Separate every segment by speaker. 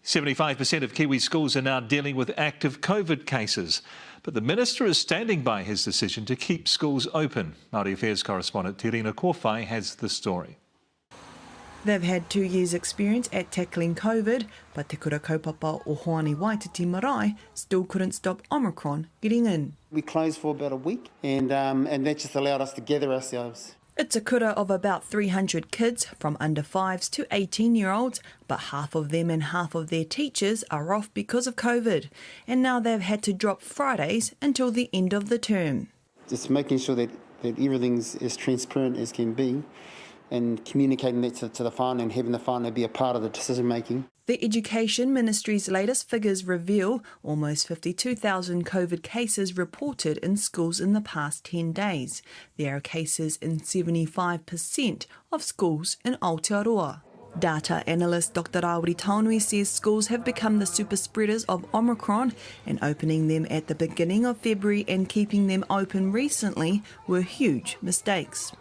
Speaker 1: 75% of Kiwi schools are now dealing with active COVID cases, but the Minister is standing by his decision to keep schools open. Māori Affairs correspondent Terina Kōwhai has the story.
Speaker 2: They've had 2 years' experience at tackling COVID, but Te Kura Kaupapa o Hoani Waititi Marae still couldn't stop Omicron getting in.
Speaker 3: We closed for about a week and that just allowed us to gather ourselves.
Speaker 2: It's a kura of about 300 kids from under 5s to 18-year-olds, but half of them and half of their teachers are off because of COVID. And now they've had to drop Fridays until the end of the term.
Speaker 3: Just making sure that everything's as transparent as can be and communicating that to the whānau and having the whānau be a part of the decision-making.
Speaker 2: The Education Ministry's latest figures reveal almost 52,000 COVID cases reported in schools in the past 10 days. There are cases in 75% of schools in Aotearoa. Data analyst Dr. Aori Taunui says schools have become the super spreaders of Omicron, and opening them at the beginning of February and keeping them open recently were huge mistakes.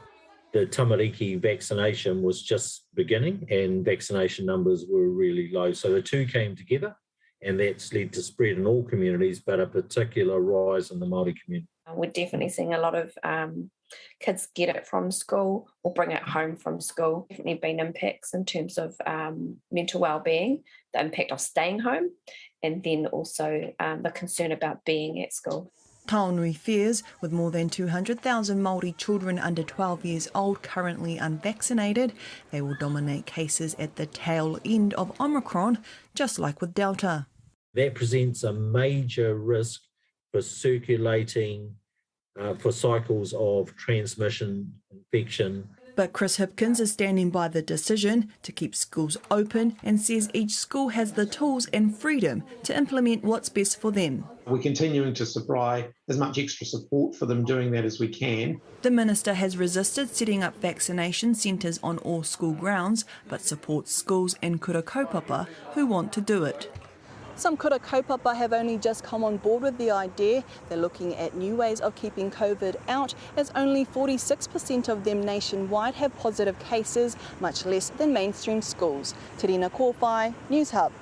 Speaker 4: The tamariki vaccination was just beginning and vaccination numbers were really low. So the two came together and that's led to spread in all communities, but a particular rise in the Māori community.
Speaker 5: We're definitely seeing a lot of kids get it from school or bring it home from school. Definitely been impacts in terms of mental well-being, the impact of staying home, and then also the concern about being at school.
Speaker 2: Taunui fears, with more than 200,000 Māori children under 12 years old currently unvaccinated, they will dominate cases at the tail end of Omicron, just like with Delta.
Speaker 4: That presents a major risk for circulating, for cycles of transmission, infection.
Speaker 2: But Chris Hipkins is standing by the decision to keep schools open and says each school has the tools and freedom to implement what's best for them.
Speaker 6: We're continuing to supply as much extra support for them doing that as we can.
Speaker 2: The Minister has resisted setting up vaccination centres on all school grounds, but supports schools and kura kaupapa who want to do it. Some kura kaupapa have only just come on board with the idea. They're looking at new ways of keeping COVID out, as only 46% of them nationwide have positive cases, much less than mainstream schools. Terina Kōwhai, Newshub